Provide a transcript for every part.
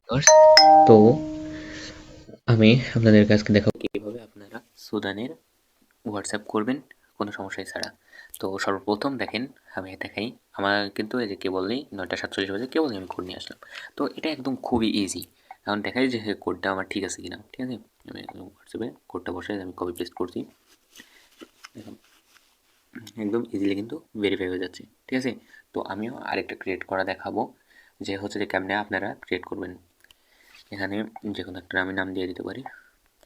Viewers, তো আমি আপনাদেরকে আজকে দেখাবো কিভাবে আপনারা সুদানের হোয়াটসঅ্যাপ করবেন কোনো সমস্যাই ছাড়া। তো সর্বপ্রথম দেখেন, আমি দেখাই। আমার কিন্তু এই যে কেবলই 9:47 বাজে, কেবলই আমি কোড নিয়ে আসলাম। তো এটা একদম খুবই ইজি। এখন দেখাই যে কোডটা আমার ঠিক আছে কিনা। ঠিক আছে, আমি হোয়াটসঅ্যাপে কোডটা বসে আমি কপি পেস্ট করছি। দেখুন, একদম ইজিলি কিন্তু ভেরিফাই হয়ে যাচ্ছে। ঠিক আছে, তো আমিও আরেকটা ক্রিয়েট করা দেখাবো যে হচ্ছে যে কেমনে আপনারা ক্রিয়েট করবেন। এখানে যে কোনো একটা আমি নাম দিয়ে দিতে পারি,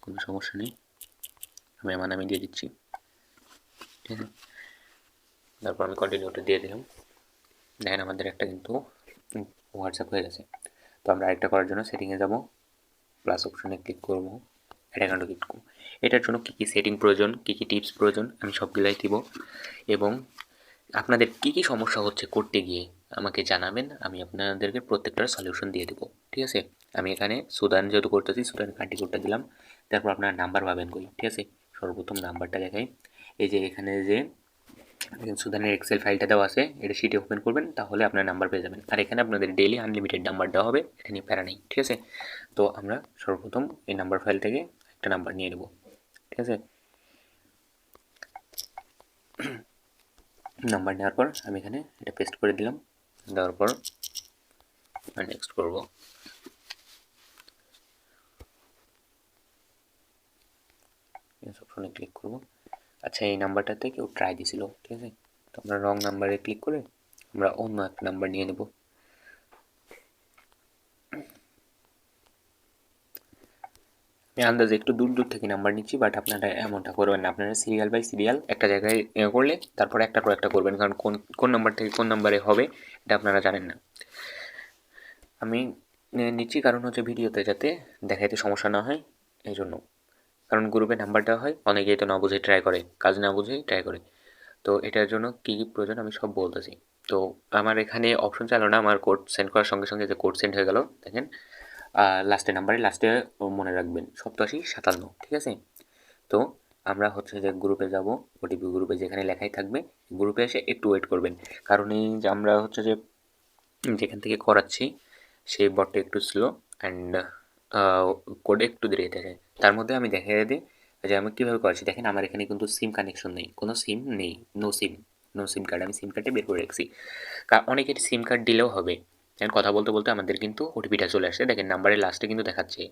কোনো সমস্যা নেই। আমি আমার নামে দিয়ে দিচ্ছি। ঠিক আছে, তারপর আমি কন্টিনিউটা দিয়ে দিলাম। দেখেন আমাদের একটা কিন্তু হোয়াটসঅ্যাপ হয়ে গেছে। তো আমরা আরেকটা করার জন্য সেটিংয়ে যাব, প্লাস অপশনে ক্লিক করব, অ্যাড অ্যাকাউন্টে ক্লিক করব। এটার জন্য কী কী সেটিং প্রয়োজন, কী কী টিপস প্রয়োজন আমি সবগুলাই দিব, এবং আপনাদের কী কী সমস্যা হচ্ছে করতে গিয়ে আমাকে জানাবেন, আমি আপনাদেরকে প্রত্যেকটার সলিউশন দিয়ে দেবো। ঠিক আছে, আমি এখানে সুদান যেহেতু করতেছি, সুদান কান্ট্রি কোডটা দিলাম। তারপর আপনার নাম্বার পাবেন কই। ঠিক আছে, সর্বপ্রথম নাম্বারটা দেখাই। এই যে এখানে যে সুদানের এক্সেল ফাইলটা দেওয়া আছে, এটা শিটে ওপেন করবেন, তাহলে আপনার নাম্বার পেয়ে যাবেন। আর এখানে আপনাদের ডেইলি আনলিমিটেড নাম্বার দেওয়া হবে, এটা নিয়ে প্যারা নেই। ঠিক আছে, তো আমরা সর্বপ্রথম এই নাম্বার ফাইল থেকে একটা নাম্বার নিয়ে নেব। ঠিক আছে, নাম্বার নেওয়ার পর আমি এখানে এটা পেস্ট করে দিলাম। দেওয়ার পর নেক্সট করব। অপশনে ক্লিক করব। আচ্ছা, এই নাম্বারটাতে কেউ ট্রাই দিছিল। ঠিক আছে, তো আমরা রং নাম্বারে ক্লিক করে আমরা অন্য একটা নাম্বার নিয়ে নেব। আমি আন্দাজে একটু দূর দূর থেকে নাম্বার নিচ্ছি, বাট আপনারা এমনটা করবেন না। আপনারা সিরিয়াল বাই সিরিয়াল একটা জায়গায় করলে তারপর একটা পর একটা করবেন, কারণ কোন কোন নাম্বার থেকে কোন নাম্বারে হবে এটা আপনারা জানেন না। আমি নিচ্ছি কারণ হচ্ছে ভিডিওতে যাতে দেখাইতে সমস্যা না হয়, এই জন্য। কারণ গ্রুপে নাম্বার দেওয়া হয়, অনেকেই তো না বুঝে ট্রাই করে, কাজ না বুঝেই ট্রাই করে। তো এটার জন্য কী কী প্রয়োজন আমি সব বলতেছি। তো আমার এখানে অপশন চাইলো না, আমার কোড সেন্ড করার সঙ্গে সঙ্গে যে কোড সেন্ড হয়ে গেল। দেখেন লাস্টে নাম্বারে লাস্টে মনে রাখবেন 8757। ঠিক আছে, তো আমরা হচ্ছে যে গ্রুপে যাব, ওটিপি গ্রুপে যেখানে লেখাই থাকবে, গ্রুপে এসে একটু ওয়েট করবেন। কারণ এই যে আমরা হচ্ছে যে যেখান থেকে করাচ্ছি সেই বটটা একটু স্লো, অ্যান্ড কোড একটু দেরি থাকে। তার মধ্যে আমি দেখিয়ে দিই যে আমি কীভাবে করাচ্ছি। দেখেন আমার এখানে কিন্তু সিম কানেকশন নেই, কোনো সিম নেই, নো সিম কার্ড। আমি সিম কার্ডে বের করে রাখছি। অনেকের সিম কার্ড দিলেও হবে। এখন কথা বলতে বলতে আমাদের কিন্তু ওটিপিটা চলে আসছে। দেখেন নাম্বারের লাস্টে কিন্তু দেখাচ্ছে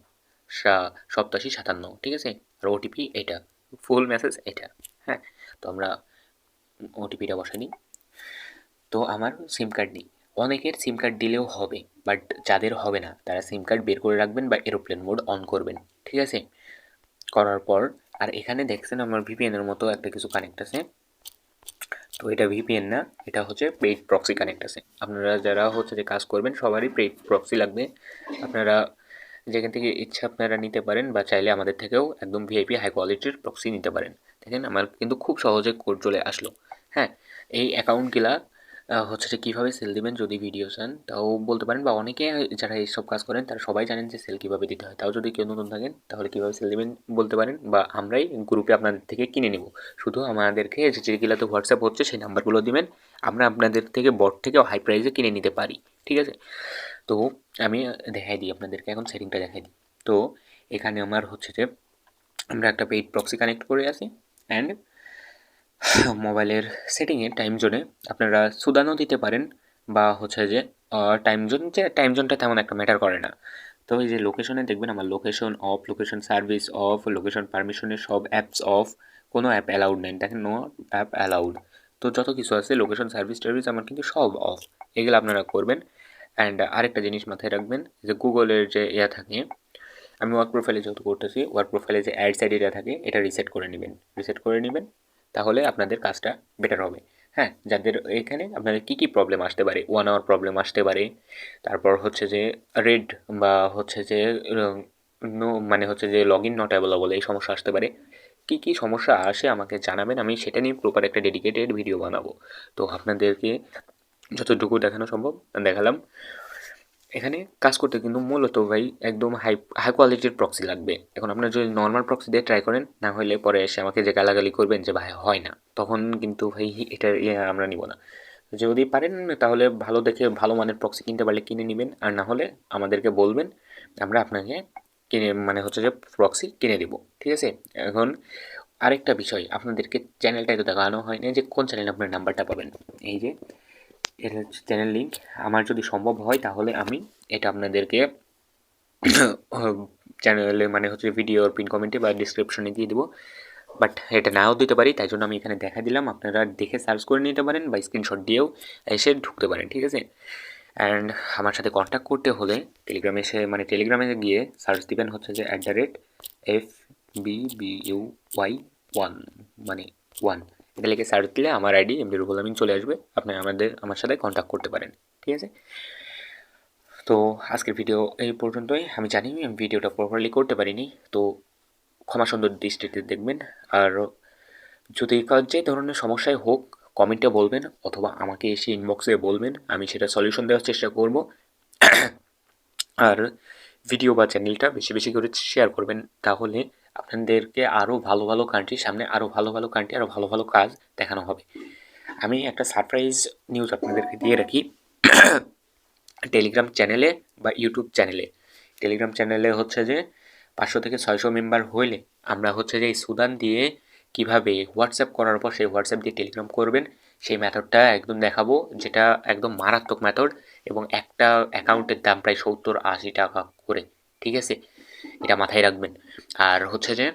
8757। ঠিক আছে, আর ওটিপি এটা, ফুল মেসেজ এটা। হ্যাঁ, তো আমরা ওটিপিটা বসাই নিই। তো আমার সিম কার্ড নেই। অনেকের সিম কার্ড দিলেও হবে, বাট যাদের হবে না তারা সিম কার্ড বের করে রাখবেন বা এরোপ্লেন মোড অন করবেন। ঠিক আছে, করার পর আর এখানে দেখছেন আমার ভিপিএনের মতো একটা কিছু কানেক্ট আছে। তো এটা ভিপিএন না, এটা হচ্ছে পেইড প্রক্সি কানেক্ট আছে। আপনারা যারা হচ্ছে যে কাজ করবেন সবারই পেইড প্রক্সি লাগবে। আপনারা যেখান থেকে ইচ্ছা আপনারা নিতে পারেন, বা চাইলে আমাদের থেকেও একদম ভিআইপি হাই কোয়ালিটির প্রক্সি নিতে পারেন। দেখেন আমার কিন্তু খুব সহজে কোড চলে আসলো। হ্যাঁ, এই অ্যাকাউন্টগুলা হচ্ছে যে কীভাবে সেল দিবেন যদি ভিডিও চান তাও বলতে পারেন, বা অনেকে যারা এইসব কাজ করেন তারা সবাই জানেন যে সেল কীভাবে দিতে হয়। তাও যদি কেউ নতুন থাকেন তাহলে কীভাবে সেল দিবেন বলতে পারেন, বা আমরাই গ্রুপে আপনাদের থেকে কিনে নেব। শুধু আমাদেরকে যেগুলোতে হোয়াটসঅ্যাপ হচ্ছে সেই নাম্বারগুলো দিবেন, আমরা আপনাদের থেকে বট থেকেও হাই প্রাইসে কিনে নিতে পারি। ঠিক আছে, তো আমি দেখাই দিই আপনাদেরকে, এখন সেটিংটা দেখাই দিই। তো এখানে আমার হচ্ছে যে আমরা একটা পেইড প্রক্সি কানেক্ট করে আসি, অ্যান্ড মোবাইলের সেটিংয়ে টাইম জোনে আপনারা সুদানও দিতে পারেন, বা হচ্ছে যে টাইম জোনটা তেমন একটা ম্যাটার করে না। তো এই যে লোকেশনে দেখবেন আমার location off, location service off, location পারমিশনের সব অ্যাপস অফ, কোনো অ্যাপ অ্যালাউড নেই। দেখেন নো অ্যাপ অ্যালাউড। তো যত কিছু আছে লোকেশন সার্ভিস টার্ভিস আমার কিন্তু সব অফ, এগুলো আপনারা করবেন। অ্যান্ড আরেকটা জিনিস মাথায় রাখবেন যে গুগলের যে ইয়া থাকে, আমি ওয়ার্ক প্রোফাইলে যেহেতু করতেছি, ওয়ার্ক প্রোফাইলে যে অ্যাডস আইডিটা থাকে এটা রিসেট করে নেবেন, তাহলে আপনাদের কাজটা বেটার হবে। হ্যাঁ, যাদের এখানে আপনাদের কী কী প্রবলেম আসতে পারে, 1 আওয়ার প্রবলেম আসতে পারে, তারপর হচ্ছে যে রেড, বা হচ্ছে যে নো মানে হচ্ছে যে লগ ইন নট অ্যাভেলেবল, এই সমস্যা আসতে পারে। কী কী সমস্যা আসে আমাকে জানাবেন, আমি সেটা নিয়ে প্রপার একটা ডেডিকেটেড ভিডিও বানাবো। তো আপনাদেরকে যতটুকু দেখানো সম্ভব দেখালাম। এখানে কাজ করতে কিন্তু মূলত ভাই একদম হাই হাই কোয়ালিটির প্রক্সি লাগবে। এখন আপনারা যদি নর্মাল প্রক্সি দিয়ে ট্রাই করেন, না হলে পরে এসে আমাকে যে গালাগালি করবেন যে ভাই হয় না, তখন কিন্তু ভাই এটার আমরা নিব না। যদি পারেন তাহলে ভালো দেখে ভালো মানের প্রক্সি কিনতে পারলে কিনে নেবেন, আর না হলে আমাদেরকে বলবেন, আমরা আপনাকে কিনে মানে হচ্ছে যে প্রক্সি কিনে দিব। ঠিক আছে? এখন আরেকটা বিষয়, আপনাদেরকে চ্যানেলটাই তো দেখানো হয় না যে কোন চ্যানেলে আপনার নাম্বারটা পাবেন। এই যে এটা হচ্ছে চ্যানেল লিঙ্ক। আমার যদি সম্ভব হয় তাহলে আমি এটা আপনাদেরকে চ্যানেলে মানে হচ্ছে ভিডিওর পিন কমেন্টে বা ডিসক্রিপশনে দিয়ে দেবো, বাট এটা নাও দিতে পারি, তাই জন্য আমি এখানে দেখা দিলাম। আপনারা দেখে সার্চ করে নিতে পারেন বা স্ক্রিনশট দিয়েও এসে ঢুকতে পারেন। ঠিক আছে? অ্যান্ড আমার সাথে কন্ট্যাক্ট করতে হলে টেলিগ্রামে এসে মানে টেলিগ্রামে গিয়ে সার্চ দিবেন হচ্ছে যে @FBBUY1 মানে 1, এটা লিখে সার্চ দিলে আমার আইডি এমডি রুহুল আমিন চলে আসবে। আপনি আমার সাথে কন্ট্যাক্ট করতে পারেন। ঠিক আছে? তো আজকের ভিডিও এই পর্যন্তই। আমি জানি আমি ভিডিওটা প্রপারলি করতে পারিনি, তো ক্ষমা সুন্দর দৃষ্টিতে দেখবেন। আর যদি যে ধরনের সমস্যাই হোক কমেন্টে বলবেন, অথবা আমাকে এসে ইনবক্সে বলবেন, আমি সেটা সলিউশন দেওয়ার চেষ্টা করব। আর ভিডিও বা চ্যানেলটা বেশি বেশি করে শেয়ার করবেন, তাহলে আপনাদেরকে আরও ভালো ভালো কান্ট্রির সামনে আরও ভালো ভালো কান্ট্রি আরও ভালো ভালো কাজ দেখানো হবে। আমি একটা সারপ্রাইজ নিউজ আপনাদেরকে দিয়ে রাখি। টেলিগ্রাম চ্যানেলে বা ইউটিউব চ্যানেলে, টেলিগ্রাম চ্যানেলে হচ্ছে যে 500 থেকে 600 মেম্বার হইলে আমরা হচ্ছে যে এই সুদান দিয়ে কিভাবে হোয়াটসঅ্যাপ করার পর সেই হোয়াটসঅ্যাপ দিয়ে টেলিগ্রাম করবেন সেই মেথডটা একদম দেখাবো, যেটা একদম মারাত্মক মেথড, এবং একটা অ্যাকাউন্টের দাম প্রায় 70-80 টাকা করে। ঠিক আছে? এটা মাথায় রাখবেন। আর হচ্ছে যে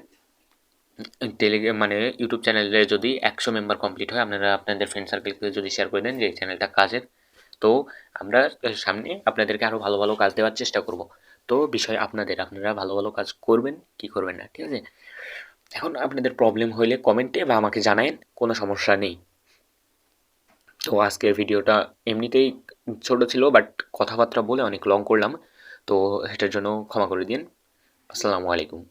টেলিগ্রাম মানে ইউটিউব চ্যানেলে যদি 100 মেম্বার কমপ্লিট হয়, আপনারা আপনাদের ফ্রেন্ড সার্কেলকে যদি শেয়ার করে দেন যে এই চ্যানেলটা কাজের, তো আমরা সামনে আপনাদেরকে আরও ভালো ভালো কাজ দেওয়ার চেষ্টা করব। তো বিষয় আপনাদের, আপনারা ভালো ভালো কাজ করবেন কি করবেন না। ঠিক আছে? এখন আপনাদের প্রবলেম হইলে কমেন্টে বা আমাকে জানায়েন, কোনো সমস্যা নেই। তো আজকের ভিডিওটা এমনিতেই ছোট ছিল, বাট কথাবার্তা বলে অনেক লং করলাম, তো এটার জন্য ক্ষমা করে দিন। আসসালামু আলাইকুম।